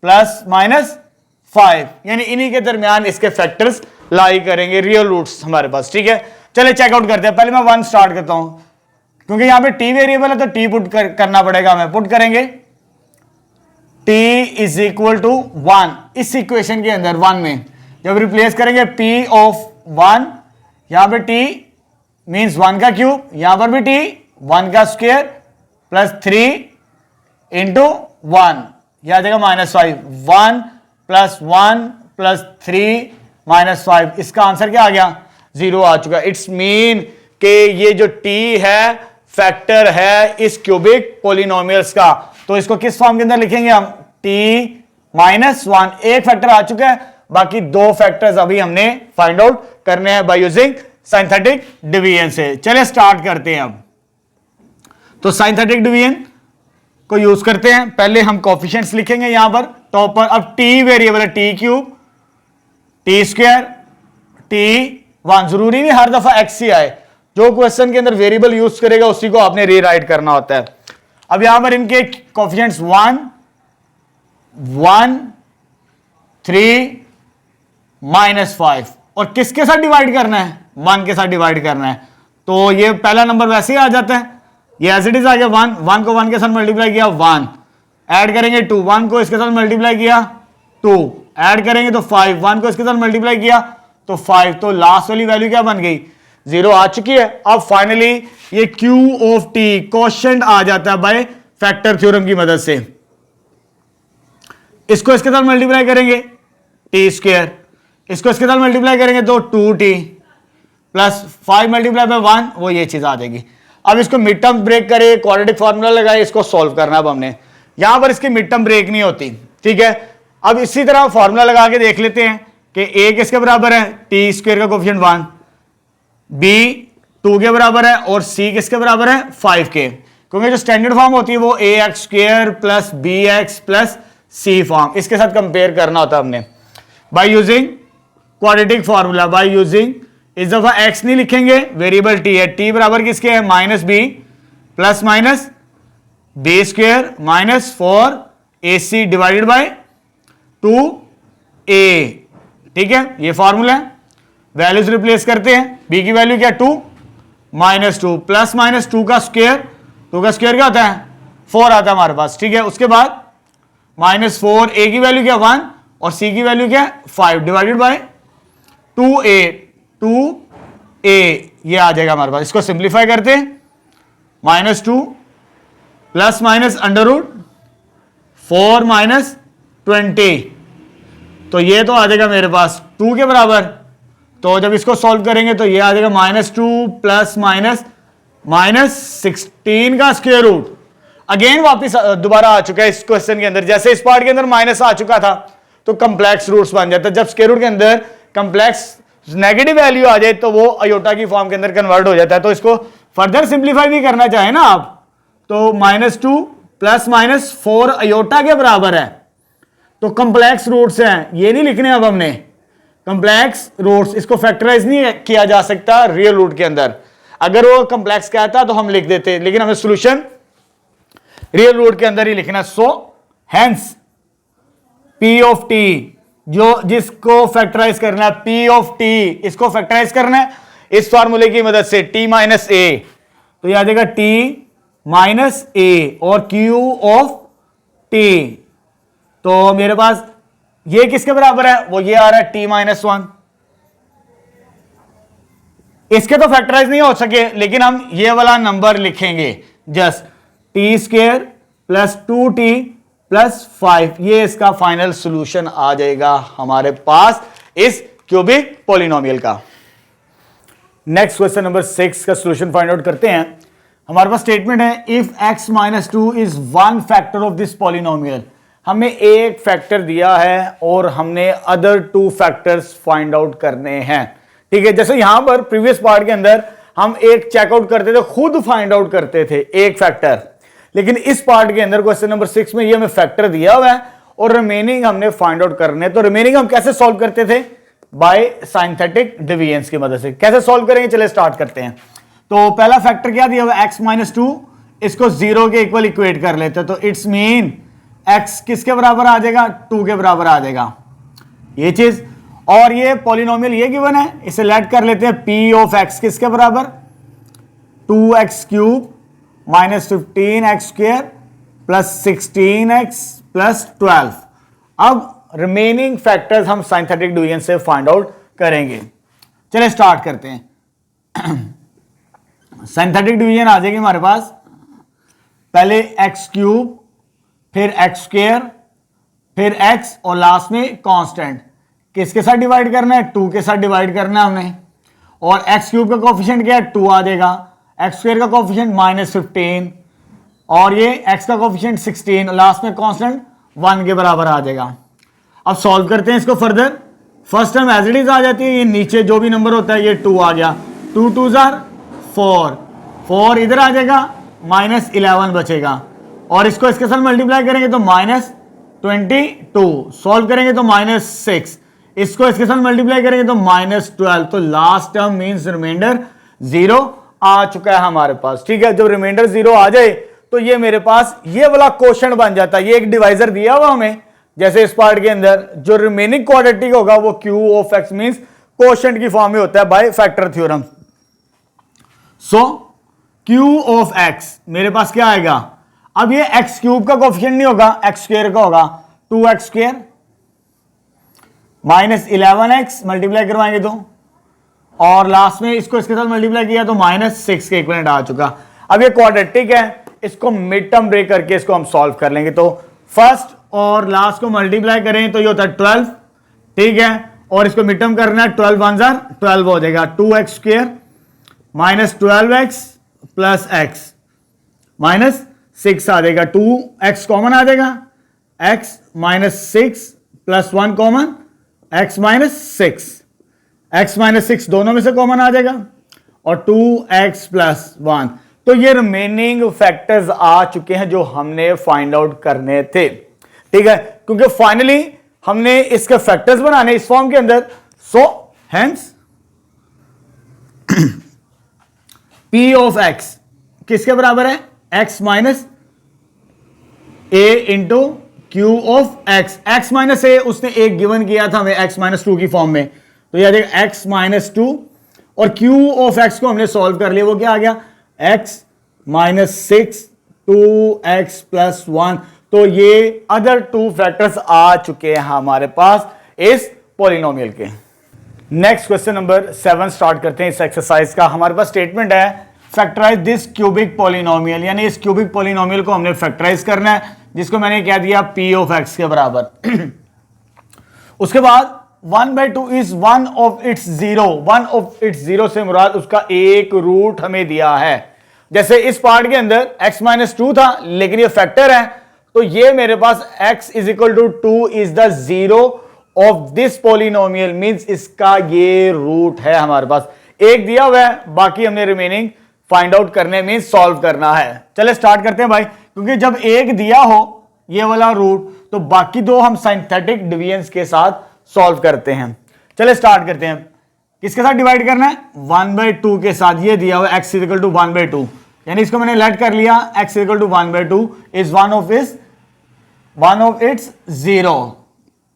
+-5, यानी इन्हीं के दरमियान इसके फैक्टर्स लाई करेंगे, रियल रूट्स हमारे पास। ठीक है, चले चेकआउट करते हैं। पहले मैं 1 स्टार्ट करता हूं क्योंकि यहां पे t वेरिएबल है तो t पुट करना पड़ेगा। हमें पुट करेंगे t = 1 इस इक्वेशन के अंदर 1 में जब रिप्लेस करेंगे p ऑफ 1, यहां पे t मींस 1 का क्यूब, यहां पर भी t 1 का स्क्वायर प्लस 3 इंटू 1, यह आ जाएगा -5। 1 + 1 + 3 -5, इसका आंसर क्या आ गया 0 आ चुका। इट्स मीन कि ये जो t है फैक्टर है इस क्यूबिक पॉलिनोमियल्स का। तो इसको किस फॉर्म के अंदर लिखेंगे हम, t - 1। एक फैक्टर आ चुका है, बाकी 2 फैक्टर्स अभी हमने फाइंड आउट करने हैं बाय यूजिंग सिंथेटिक डिवीजन से। चलिए स्टार्ट करते हैं अब। तो सिंथेटिक डिवीजन को यूज करते हैं। पहले हम कोएफिशिएंट्स लिखेंगे यहां पर टॉप पर। अब t वेरिएबल है, t³ t² t1, जरूरी नहीं हर दफा x ही आए, जो क्वेश्चन के अंदर वेरिएबल यूज करेगा उसी को आपने रीराइट करना होता है। अब यहां पर इनके कोएफिशिएंट्स 1 1 3 -5 और किसके साथ डिवाइड करना है, 1 के साथ डिवाइड करना है। तो ये पहला नंबर वैसे ही आ जाता है, ये एज इट इज आ गया। 1 को 1 के साथ मल्टीप्लाई किया 1, ऐड करेंगे 2, 1 को इसके साथ मल्टीप्लाई किया 2, ऐड करेंगे तो 5, 1 को इसके साथ मल्टीप्लाई किया तो 5। तो लास्ट वाली वैल्यू क्या बन गई 0 आ चुकी है। अब फाइनली ये Q ऑफ t क्वोशिएंट आ जाता है बाय फैक्टर थ्योरम की मदद से। इसको इसके साथ मल्टीप्लाई करेंगे t², इसको इसके साथ मल्टीप्लाई करेंगे तो 2t प्लस 5 मल्टीप्लाई बाय 1, वो ये चीज आ जाएगी। अब इसको मिड टर्म ब्रेक करे, क्वाड्रेटिक फार्मूला लगाए, इसको सॉल्व करना। अब हमने यहां पर इसकी मिड टर्म ब्रेक नहीं होती, ठीक है। अब इसी तरह फार्मूला लगा के देख लेते हैं कि a किसके बराबर है, t² का कोएफिशिएंट 1, b 2 के बराबर है और c किसके बराबर है 5 के, क्योंकि जो स्टैंडर्ड फॉर्म होती है वो ax² plus bx plus c form, इसके साथ कंपेयर करना होता है हमने by using quadratic formula. By using, इस दफा x नहीं लिखेंगे, वेरिएबल t है, t बराबर किसके है -b plus minus b² -4ac divided by 2a, ठीक है। ये फॉर्मूला है। वैल्यूज रिप्लेस करते हैं, b की वैल्यू क्या 2 -2 प्लस माइनस 2 का स्क्वायर, 2 का स्क्वायर क्या होता है 4 आता है हमारे पास, ठीक है। उसके बाद -4, a की वैल्यू क्या 1 और c की वैल्यू क्या 5 डिवाइडेड बाय 2a, ये आ जाएगा हमारे पास। इसको सिंप्लीफाई करते हैं, -2 प्लस माइनस √4 -20, तो ये तो आ जाएगा मेरे पास 2 के बराबर। तो जब इसको सॉल्व करेंगे तो ये आ जाएगा -2 प्लस माइनस -16 का स्क्वायर रूट। अगेन वापस दोबारा आ चुका है इस क्वेश्चन के अंदर। जैसे इस पार्ट के अंदर माइनस आ चुका था तो कंप्लेक्स रूट्स बन जाता है। जब स्क्वायर रूट के अंदर कंप्लेक्स नेगेटिव वैल्यू आ जाए तो वो अयोटा की फॉर्म के अंदर कन्वर्ट हो जाता है। तो इसको फर्दर सिंप्लीफाई भी करना चाहे ना आप तो -2 प्लस -4 अयोटा के बराबर है। तो कंप्लेक्स रूट्स हैं, ये नहीं लिखने अब हमने कंप्लेक्स रूट्स, इसको फैक्टराइज नहीं किया जा सकता रियल रूट के अंदर। अगर वो कंप्लेक्स कहता तो हम लिख देते, लेकिन हमें सॉल्यूशन रियल रूट के अंदर ही लिखना। So hence P of T जो जिसको फैक्टराइज करना है, P ऑफ T इसको फैक्टराइज करना है इस फार्मूले की मदद से T माइनस A, तो यह आ जाएगा T माइनस A और Q ऑफ T। तो मेरे पास ये किसके बराबर है, वो ये आ रहा है T माइनस 1। इसके तो फैक्टराइज नहीं हो सके, लेकिन हम ये वाला नंबर लिखेंगे just T square plus 2t plus 5, ये इसका फाइनल सॉल्यूशन आ जाएगा हमारे पास इस क्यूबिक पॉलिनोमियल का। नेक्स्ट क्वेश्चन नंबर 6 का सॉल्यूशन फाइंड आउट करते हैं। हमारे पास स्टेटमेंट है if x minus 2 is one factor of this polynomial. हमें एक फैक्टर दिया है और हमने अदर 2 फैक्टर्स फाइंड आउट करने हैं। ठीक है, जैसे यहां पर प्रीवियस पार्ट के अंदर हम एक चेकआउट करते थे, खुद फाइंड आउट करते थे एक फैक्टर, लेकिन इस पार्ट के अंदर क्वेश्चन नंबर 6 में ये हमें फैक्टर दिया हुआ है और रिमेनिंग हमने फाइंड आउट करने। तो रिमेनिंग हम कैसे सॉल्व करते थे, बाय सिंथेटिक डिवीजन की मदद से। कैसे सॉल्व करेंगे, चलिए स्टार्ट करते हैं। तो पहला फैक्टर क्या दिया हुआ है x माइनस 2, इसको 0 के इक्वल इक्वेट कर लेते हैं। तो इट्स मीन x किसके बराबर आ जाएगा, 2 के बराबर आ जाएगा ये चीज। और ये पॉलिनोमियल ये गिवन है, इसे लेट कर लेते हैं p ऑफ x किसके बराबर, 2x cube minus 15x square plus 16x plus 12। अब रिमेनिंग फैक्टर्स हम सिंथेटिक डिवीजन से फाइंड आउट करेंगे। चलिए स्टार्ट करते हैं। सिंथेटिक डिवीजन आ जाएगी हमारे पास, पहले x क्यूब फिर x स्क्वायर फिर x और लास्ट में कांस्टेंट। किसके साथ डिवाइड करना है, 2 के साथ डिवाइड करना है हमने। और x क्यूब का कोफिशिएंट क्या है, 2 आ जाएगा। x स्क्वायर का कोफिशिएंट -15 और ये x का कोफिशिएंट 16, लास्ट में कांस्टेंट 1 के बराबर आ जाएगा। अब सॉल्व करते हैं इसको further. First time as it is आ जाती है, ये नीचे जो भी नंबर होता है ये 2 आ गया, 2 2s are 4, 4 इधर आ जाएगा, -11 बचेगा। और इसको इसके साथ मल्टीप्लाई करेंगे तो -22, सॉल्व करेंगे तो -6, इसको इसके साथ मल्टीप्लाई करेंगे तो -12। तो लास्ट टर्म मींस रिमाइंडर 0 आ चुका है हमारे पास। ठीक है, जब रिमाइंडर 0 आ जाए तो ये मेरे पास ये वाला क्वोशंट बन जाता है। ये एक डिवाइजर दिया हुआ हमें, जैसे इस पार्ट के अंदर जो रिमेनिंग क्वाड्रेटिक होगा वो q of x means quotient की फॉर्म में होता है by factor theorem. So q of x मेरे पास क्या आएगा, अब ये x क्यूब का कोफिशिएंट नहीं होगा, x स्क्वायर का होगा, 2x स्क्वायर -11x मल्टीप्लाई करवाएंगे तो, और लास्ट में इसको इसके साथ मल्टीप्लाई किया तो -6 के इक्विवेलेंट आ चुका। अब ये क्वाड्रेटिक है, इसको मिड टर्म ब्रेक करके इसको हम सॉल्व कर लेंगे। तो फर्स्ट और लास्ट को मल्टीप्लाई करें तो ये होता है 12, ठीक है, और इसको मिड टर्म करना है, 12 1s are 12 हो जाएगा, 2x square -12x plus x -6 आ जाएगा, 2x कॉमन आ जाएगा, x -6 plus 1 common, x -6, x -6 दोनों में से कॉमन आ जाएगा, और 2x प्लस 1। तो ये रिमेनिंग फैक्टर्स आ चुके हैं जो हमने फाइंड आउट करने थे। ठीक है, क्योंकि फाइनली हमने इसके फैक्टर्स बनाने इस फॉर्म के अंदर। So hence p of x किसके बराबर है, x minus a into Q of x। x minus a उसने एक गिवन किया था हमें x माइनस 2 की फॉर्म में, तो यह देखिए x माइनस 2 और q ऑफ x को हमने सॉल्व कर लिया, वो क्या आ गया, x -6 2x प्लस 1। तो ये अदर 2 फैक्टर्स आ चुके हैं हमारे पास इस पॉलिनोमियल के। नेक्स्ट क्वेश्चन नंबर 7 स्टार्ट करते हैं इस एक्सरसाइज का। हमारे पास स्टेटमेंट है फैक्टराइज दिस क्यूबिक पॉलिनोमियल, यानी इस क्यूबिक पॉलिनोमियल को हमने फैक्टराइज करना है, जिसको मैंने क्या दिया p ऑफ x के बराबर। उसके बाद 1/2 is one of its zero से मुराद उसका एक रूट हमें दिया है। जैसे इस पार्ट के अंदर x माइनस 2 था लेकिन ये फैक्टर है, तो ये मेरे पास x is equal to 2 is the zero of this polynomial, means इसका ये रूट है हमारे पास। एक दिया हुआ है, बाकी हमने रिमेनिंग फाइंड आउट करने में सॉल्व करना है। चले स्टार्ट करते हैं भाई, क्योंकि जब एक दिया हो ये वाला रूट तो बाकी दो हम साइंथेटिक डिवीजन के साथ सॉल्व करते हैं। चले स्टार्ट करते हैं। किसके साथ डिवाइड करना है? 1/2 के साथ। ये दिया हुआ x इज इक्वल टू 1/2, यानी इसको मैंने लेट कर लिया x equal to 1/2 is one of its zero.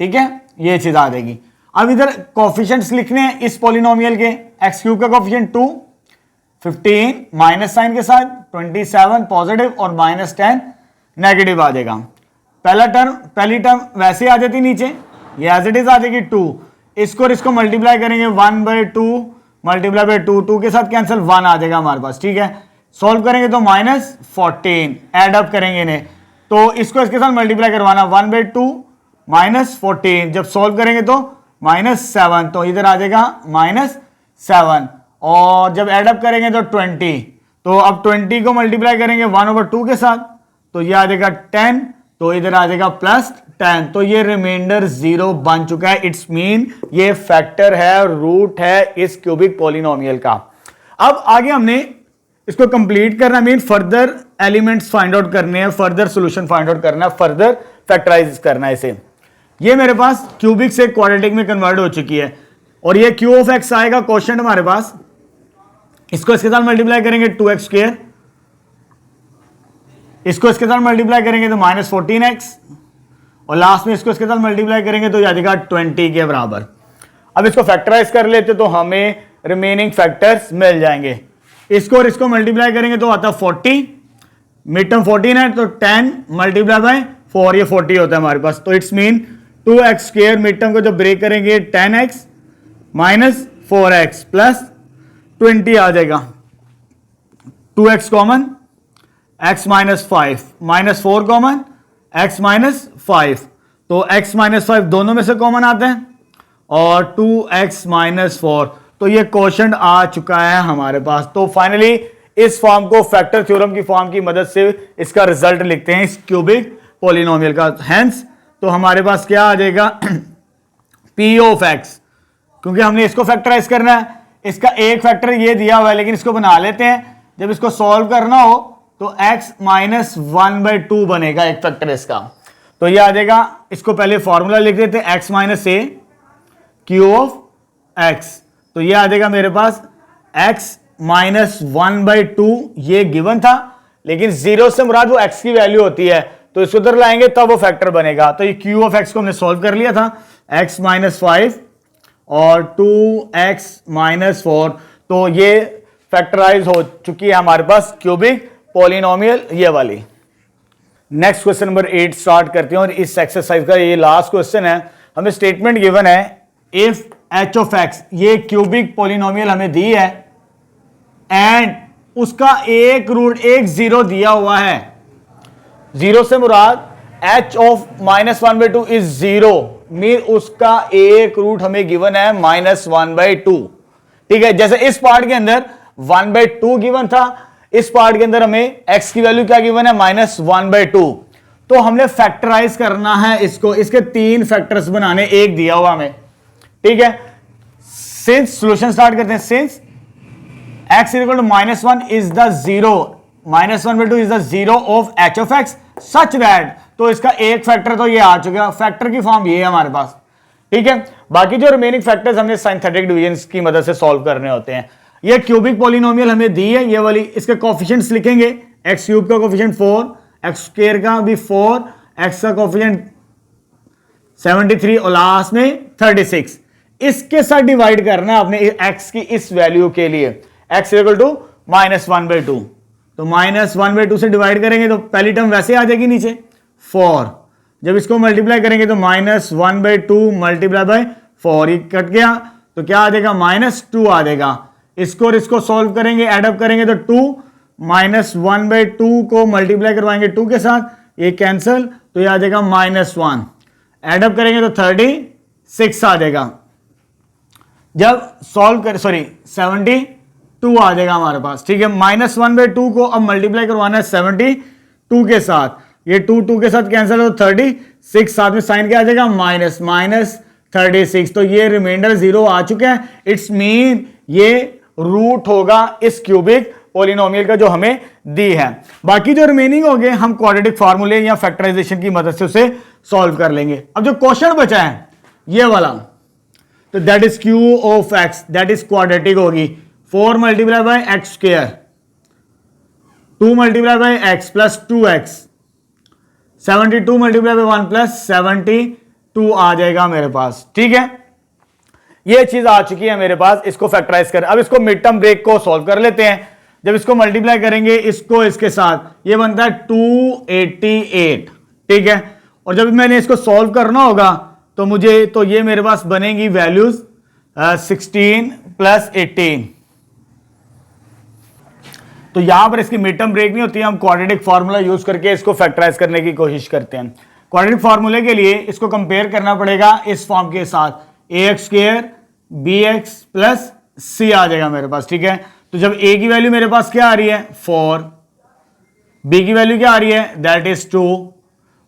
ठीक है, ये चीज आ जाएगी। अब इधर कोफिशिएंट्स लिखने हैं इस पॉलिनोमियल के। एक्स क्यूब का कोफिशिएंट 2, 15 माइनस साइन के साथ, 27 पॉजिटिव और -10 नेगेटिव आ जाएगा। पहली टर्म वैसे आ जाती नीचे, ये एज इट इज आ जाएगी 2। इसको और इसको मल्टीप्लाई करेंगे 1/2 मल्टीप्लाई बाय 2 के साथ कैंसिल 1 आ जाएगा हमारे पास। ठीक है, सॉल्व करेंगे तो -14 एड अप करेंगे इन्हें, तो इसको इसके साथ मल्टीप्लाई करवाना 1/2 -14, जब सॉल्व करेंगे तो -7, तो इधर आ जाएगा -7 और जब एड अप करेंगे तो 20, तो अब 20 को मल्टीप्लाई करेंगे 1/2 के साथ तो ये आ जाएगा 10, तो इधर आ जाएगा +10, तो ये रिमाइंडर 0 बन चुका है। इट्स मीन ये फैक्टर है, रूट है इस क्यूबिक पॉलिनोमियल का। अब आगे हमने इसको कंप्लीट करना, mean further elements find out करने हैं, फर्दर सॉल्यूशन फाइंड आउट करना है, फर्दर फैक्टराइज करना है इसे। ये मेरे पास क्यूबिक से क्वाड्रेटिक में कन्वर्ट हो चुकी है और ये क्यू ऑफ एक्स आएगा क्वोशिएंट हमारे पास। इसको इसके साथ मल्टीप्लाई करेंगे 2x², इसको इसके साथ मल्टीप्लाई करेंगे तो -14x और लास्ट में इसको इसके साथ मल्टीप्लाई करेंगे तो आ जाएगा 20 के बराबर। अब इसको फैक्टराइज कर लेते तो हमें रिमेनिंग फैक्टर्स मिल जाएंगे। इसको और इसको मल्टीप्लाई करेंगे तो आता 40, मिड टर्म 14 है तो 10 मल्टीप्लाई बाय 4, ये 40 होता है हमारे पास। तो it's mean 2x², mid term को जब ब्रेक करेंगे 10x -4x प्लस 20 आ जाएगा, 2x common x -5 -4 common x -5, तो x -5 दोनों में से कॉमन आते हैं और 2x -4, तो ये क्वोशिएंट आ चुका है हमारे पास। तो फाइनली इस फॉर्म को फैक्टर थ्योरम की फॉर्म की मदद से इसका रिजल्ट लिखते हैं इस क्यूबिक पॉलिनोमियल का। हेंस तो हमारे पास क्या आ जाएगा p ऑफ x, क्योंकि हमने इसको फैक्टराइज करना है। इसका एक फैक्टर ये दिया हुआ है लेकिन इसको बना लेते हैं, जब इसको सॉल्व करना हो तो x -1/2 बनेगा एक फैक्टर इसका, तो ये आ जाएगा। इसको पहले फॉर्मूला लिख देते हैं x - a q of x, तो ये आ जाएगा मेरे पास x -1/2, ये गिवन था लेकिन 0 से मुराद वो x की वैल्यू होती है, तो इसको उधर लाएंगे तब वो फैक्टर बनेगा। तो ये q ऑफ x को हमने सॉल्व कर लिया था, x -5 और 2x -4, तो ये फैक्टराइज हो चुकी है हमारे पास क्यूबिक पॉलिनोमियल ये वाली। नेक्स्ट क्वेश्चन नंबर 8 स्टार्ट करते हैं और इस एक्सरसाइज का ये लास्ट क्वेश्चन है। हमें स्टेटमेंट गिवन है इफ h ऑफ x, ये क्यूबिक पॉलिनोमियल हमें दी है एंड उसका एक रूट एक जीरो दिया हुआ है, जीरो से मुराद h ऑफ -1/2 इज 0, मीन उसका एक रूट हमें गिवन है -1/2। ठीक है, जैसे इस पार्ट के अंदर 1/2 गिवन था, इस पार्ट के अंदर हमें x की वैल्यू क्या गिवन है -1/2, तो हमने फैक्टराइज करना है इसको, इसके 3 फैक्टर्स बनाने, एक दिया हुआ हमें। ठीक है, सिंस सॉल्यूशन स्टार्ट करते हैं, since x equal to -1 is the zero, -1/2 is the zero of h of x such that, तो इसका एक फैक्टर तो ये आ चुका, फैक्टर की फॉर्म ये है हमारे पास। ठीक है, बाकी जो रिमेनिंग फैक्टर्स हमने साइंथेटिक डिवीजन की मदद से सॉल्व करने होते हैं। ये क्यूबिक पॉलिनोमियल हमें दी है ये वाली, इसके कोफिशिएंट्स लिखेंगे, x³ का कोफिशिएंट 4, x² का भी 4, x का कोफिशिएंट 73 और लास्ट में 36, इसके साथ डिवाइड करना है आपने x की इस वैल्यू के लिए, x इक्वल टू -1/2, तो -1/2 से डिवाइड करेंगे तो पहली टर्म वैसे आ जाएगी नीचे 4, जब इसको मल्टीप्लाई करेंगे तो -1/2 मल्टीप्लाई बाय 4, ये कट गया तो क्या आ जाएगा -2 आ जाएगा। इसको और इसको सॉल्व करेंगे, एड अप करेंगे तो 2 -1/2 को मल्टीप्लाई करवाएंगे 2 के साथ, ये कैंसिल, तो ये आ जाएगा -1, एड अप करेंगे तो 36 आ जाएगा। जब सॉल्व कर 72 2 आ जाएगा हमारे पास, ठीक है। -1/2 को अब मल्टीप्लाई करवाना है 72 के साथ, ये 2 के साथ कैंसिल हो 36, साथ में साइन क्या आ जाएगा -36, तो ये रिमाइंडर 0 आ चुका है। इट्स मीन ये रूट होगा इस क्यूबिक पॉलिनोमियल का जो हमें दी है। बाकी जो रिमेनिंग हो गए हम क्वाड्रेटिक फार्मूले या फैक्टराइजेशन की मदद से उसे सॉल्व कर लेंगे। अब जो क्वेश्चन बचा है ये वाला, तो that is Q of x, that is quadratic होगी 4 multiply by x square, 2 multiply by x plus 2x, 72 multiply by 1 plus 72 आ जाएगा मेरे पास, ठीक है। ये चीज आ चुकी है मेरे पास, इसको फैक्टराइज कर। अब इसको मिड टर्म ब्रेक को सॉल्व कर लेते हैं। जब इसको मल्टीप्लाई करेंगे इसको इसके साथ, ये बनता है 288, ठीक है। और जब मैंने इसको सॉल्व करना होगा तो मुझे, तो ये मेरे पास बनेगी वैल्यूज 16 प्लस 18। तो यहां पर इसकी मिड टर्म ब्रेक नहीं होती है, हम क्वाड्रेटिक फार्मूला यूज करके इसको फैक्टराइज करने की कोशिश करते हैं। क्वाड्रेटिक फार्मूले के लिए इसको कंपेयर करना पड़ेगा इस फॉर्म के साथ, ax² bx प्लस c आ जाएगा मेरे पास, ठीक है। तो जब a की वैल्यू मेरे पास क्या आ रही है 4, b की वैल्यू क्या आ रही है दैट इज 2,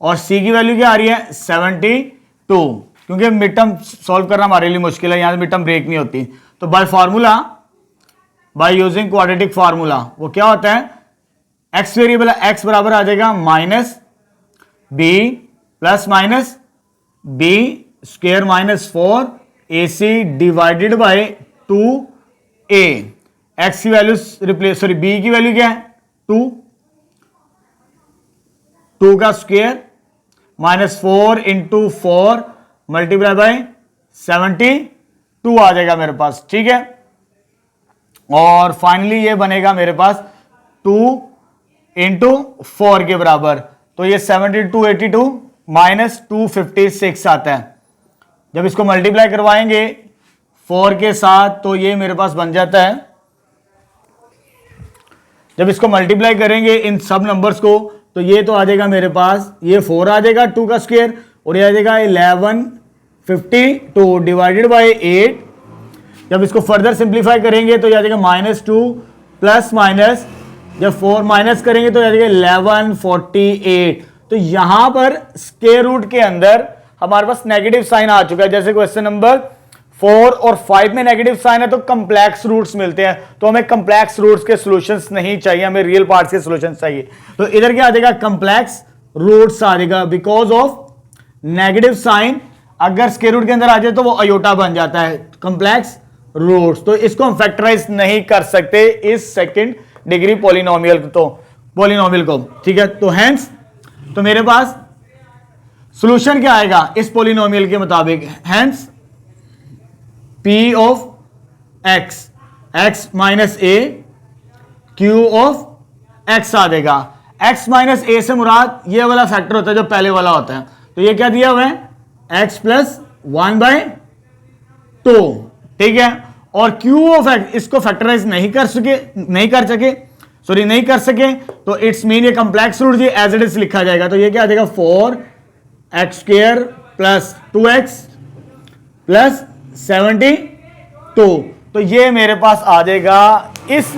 और c की वैल्यू क्या आ रही है 72, क्योंकि मिड टर्म सॉल्व करना हमारे लिए मुश्किल है, यहां से मिड टर्म ब्रेक नहीं होती। तो bye formula, by using quadratic formula, वो क्या होता है, x वेरिएबल है, x बराबर आ जाएगा -b plus minus b square -4 ac divided by 2a। x की वैल्यू रिप्लेस, सॉरी b की वैल्यू क्या है 2 का स्क्वायर -4 इंटू 4 मल्टीप्लाई बाय 72 आ जाएगा मेरे पास, ठीक है। और फाइनली ये बनेगा मेरे पास 2 इंटू 4 के बराबर, तो ये 72 82 -256 आता है। जब इसको मल्टीप्लाई करवाएंगे 4 के साथ तो ये मेरे पास बन जाता है, जब इसको मल्टीप्लाई करेंगे इन सब नंबर्स को तो ये तो आ जाएगा मेरे पास, ये 4 आ जाएगा 2 का स्क्वायर, और ये आ जाएगा 1152 डिवाइडेड बाय 8। जब इसको फर्दर सिंप्लीफाई करेंगे तो ये आ जाएगा -2 प्लस माइनस, जब 4 माइनस करेंगे तो ये आ जाएगा 1148। तो यहां पर स्क्वायर रूट के अंदर हमारे पास नेगेटिव साइन आ चुका है। जैसे क्वेश्चन नंबर 4 और 5 में नेगेटिव साइन है तो कंप्लेक्स रूट्स मिलते हैं, तो हमें कंप्लेक्स रूट्स के सॉल्यूशंस नहीं चाहिए, हमें रियल पार्ट्स के सॉल्यूशंस चाहिए। तो इधर क्या आ जाएगा कंप्लेक्स रूट्स आ जाएगा, बिकॉज ऑफ नेगेटिव साइन अगर स्क्वायर रूट के अंदर आ जाए तो वो अयोटा बन जाता है, कंप्लेक्स रूट्स। तो इसको हम फैक्टराइज नहीं कर सकते इस सेकंड डिग्री पॉलिनोमियल को, ठीक है। तो हेंस, तो मेरे पास सॉल्यूशन क्या आएगा इस पॉलिनोमियल के मुताबिक, hence p of x, x minus a, q of x आ जाएगा। x माइनस a से मुराद ये वाला फैक्टर होता है जो पहले वाला होता है, तो ये क्या दिया हुआ है x प्लस 1/2, ठीक है। और q ऑफ x इसको फैक्टराइज नहीं कर सके, तो इट्स मीन ये कंप्लेक्स रूट जी एज इट इज लिखा जाएगा। तो ये क्या आ जाएगा 4x² प्लस 2x प्लस 72। तो ये मेरे पास आ जाएगा इस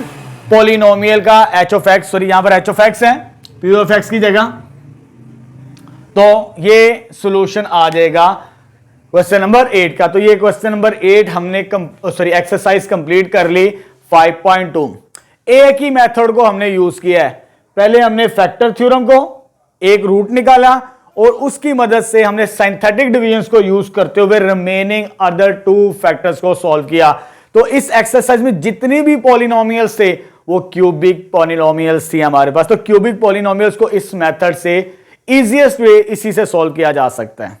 पॉलिनोमियल का h ऑफ x, सॉरी यहां पर h ऑफ x है p ऑफ x की जगह। तो ये सॉल्यूशन आ जाएगा क्वेश्चन नंबर 8 का। तो ये क्वेश्चन नंबर 8 हमने एक्सरसाइज कंप्लीट कर ली 5.2। एक ही मेथड को हमने यूज किया है, पहले हमने फैक्टर थ्योरम को एक रूट निकाला और उसकी मदद से हमने सिंथेटिक डिवीजन को यूज करते हुए रिमेनिंग अदर 2 फैक्टर्स को सॉल्व किया। तो इस एक्सरसाइज में जितनी भी पॉलिनोमियल्स थे वो क्यूबिक पॉलिनोमियल्स थी हमारे पास। तो क्यूबिक पॉलिनोमियल्स को इस मेथड से इजीएस्ट वे इसी से सॉल्व किया जा सकता है।